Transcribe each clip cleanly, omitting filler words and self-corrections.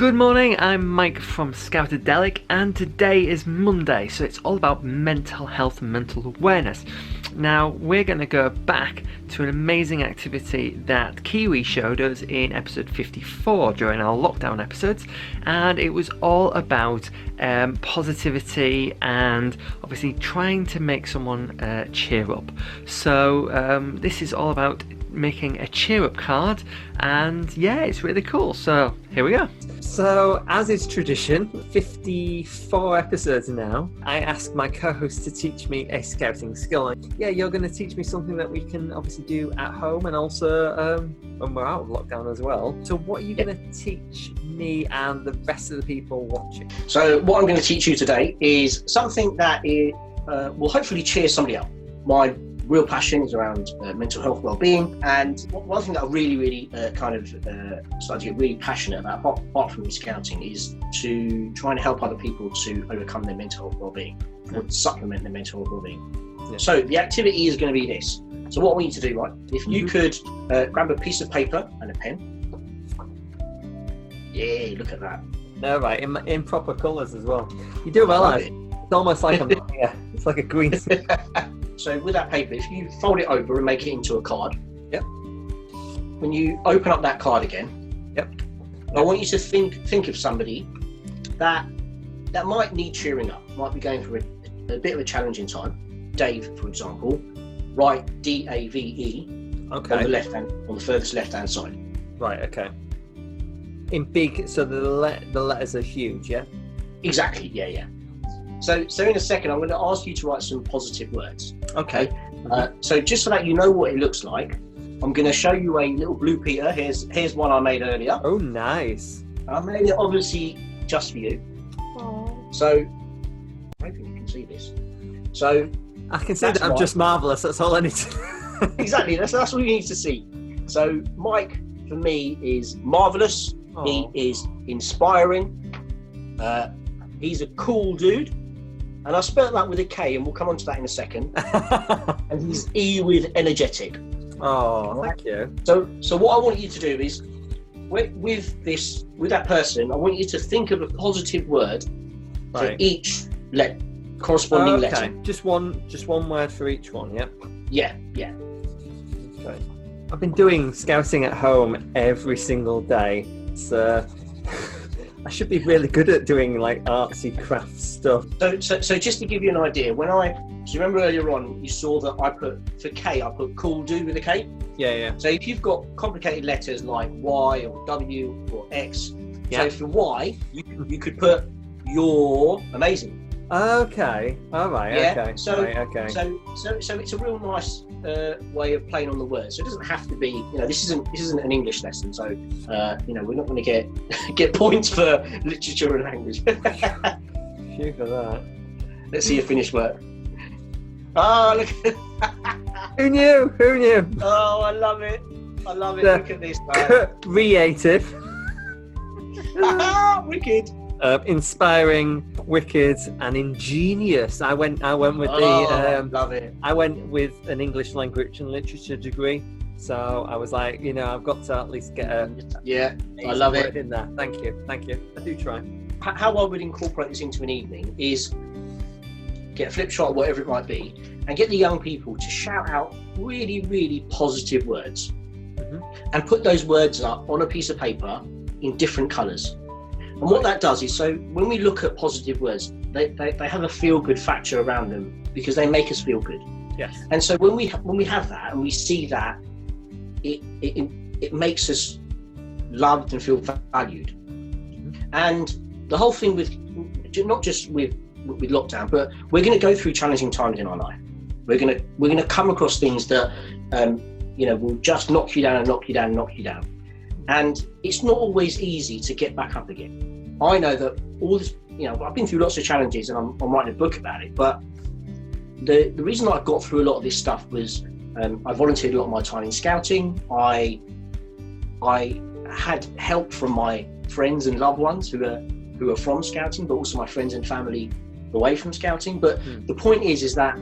Good morning, I'm Mike from Scoutadelic, and today is Monday, so it's all about mental health and mental awareness. Now, we're going to go back to an amazing activity that Kiwi showed us in episode 54 during our lockdown episodes, and it was all about positivity and obviously trying to make someone cheer up. So this is all about making a cheer up card, and yeah, it's really cool. So here we go. So as is tradition, 54 episodes now, I asked my co-host to teach me a scouting skill. And yeah, you're going to teach me something that we can obviously do at home and also when we're out of lockdown as well. So what are you going to teach me and the rest of the people watching? So what I'm going to teach you today is something that will hopefully cheer somebody up. My real passion is around mental health well-being, and one thing that I really started to get really passionate about, apart from scouting, is to try and help other people to overcome their mental health well-being, or supplement their mental health well-being. Yeah. So the activity is going to be this. So what we need to do, right, if you could grab a piece of paper and a pen. Yeah, look at that. No, right, in proper colours as well. You do well at it. It's almost like it's like a green. So with that paper, if you fold it over and make it into a card, yep. When you open up that card again, yep. I want you to think of somebody that might need cheering up, might be going through a bit of a challenging time. Dave, for example, write D-A-V-E okay. on the furthest left-hand side. Right. Okay. In big, so the letters are huge, yeah. Exactly. Yeah. So in a second, I'm going to ask you to write some positive words. Okay. So just so that you know what it looks like, I'm going to show you a little blue Peter. Here's one I made earlier. Oh, nice. I made it obviously just for you. Aww. So I hope you can see this. So I can see that I'm just marvellous. That's all I need to. Exactly. That's what you need to see. So Mike, for me, is marvellous. Aww. He is inspiring. He's a cool dude. And I spelled that with a K, and we'll come on to that in a second. And he's E with energetic. Oh, right. Thank you. So what I want you to do is, with that person, I want you to think of a positive word for each corresponding letter. Just one word for each one. Yeah. Yeah. Okay. I've been doing scouting at home every single day, so I should be really good at doing like artsy craft stuff. So just to give you an idea, so remember earlier on you saw that I put cool dude with a K? Yeah. So if you've got complicated letters like Y or W or X, yeah. So for Y, you could put you're amazing. Okay. All right. Yeah. Okay. So it's a real nice way of playing on the words. So it doesn't have to be, this isn't an English lesson. So we're not going to get points for literature and language. Phew for that. Let's see your finished work. Oh, look! Who knew? Oh, I love it. Look at this, man. Creative. Wicked. Inspiring, wicked, and ingenious. I went with love it. I went with an English language and literature degree, so I was like, I've got to at least get a I love it in there. Thank you. I do try. How I would incorporate this into an evening is get a flip chart, whatever it might be, and get the young people to shout out really, really positive words, and put those words up on a piece of paper in different colours. And what that does is, so when we look at positive words, they have a feel-good factor around them because they make us feel good. Yes. And so when we have that and we see that, it makes us loved and feel valued. And the whole thing with not just with lockdown, but we're going to go through challenging times in our life. We're going to come across things that will just knock you down. And it's not always easy to get back up again. I know that all this, I've been through lots of challenges, and I'm writing a book about it. But the reason I got through a lot of this stuff was I volunteered a lot of my time in scouting. I had help from my friends and loved ones who are from scouting, but also my friends and family away from scouting. But the point is that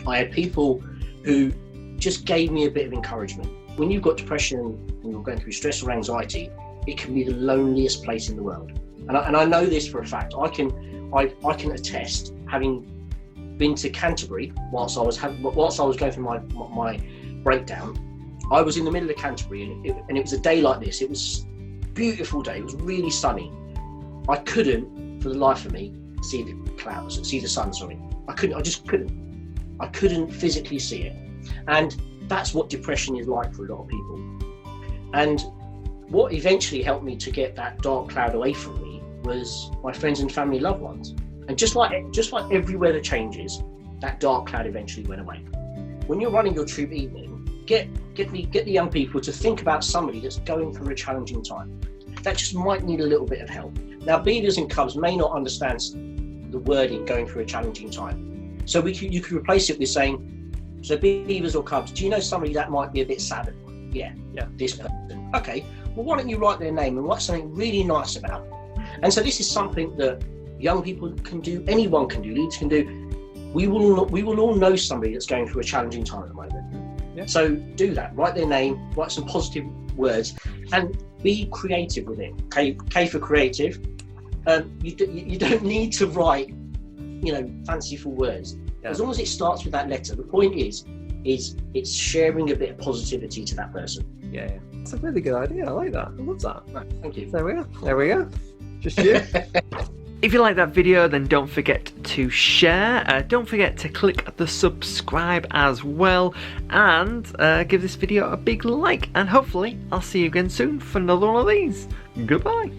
I had people who just gave me a bit of encouragement. When you've got depression and you're going through stress or anxiety, it can be the loneliest place in the world. And I know this for a fact. I can attest, having been to Canterbury whilst I was going through my breakdown. I was in the middle of Canterbury, and it was a day like this. It was a beautiful day. It was really sunny. I couldn't, for the life of me, see the sun. Sorry, I just couldn't. I couldn't physically see it, and that's what depression is like for a lot of people. And what eventually helped me to get that dark cloud away from me was my friends and family, loved ones. And just like every weather changes, that dark cloud eventually went away. When you're running your troop evening, get the young people to think about somebody that's going through a challenging time. That just might need a little bit of help. Now, beavers and cubs may not understand the wording "going through a challenging time," so you could replace it with saying, "So beavers or cubs, do you know somebody that might be a bit sad?" Yeah, this person. Okay, well, why don't you write their name and write something really nice about them? And so this is something that young people can do, anyone can do, leaders can do. We will all know somebody that's going through a challenging time at the moment. Yeah. So do that. Write their name, write some positive words, and be creative with it. K for creative. You don't need to write, fanciful words. Yeah. As long as it starts with that letter. The point is it's sharing a bit of positivity to that person. Yeah. It's a really good idea. I like that. I love that. Right, thank you. There we go. Just you. If you like that video, then don't forget to share. Don't forget to click the subscribe as well, and give this video a big like. And hopefully I'll see you again soon for another one of these. Goodbye.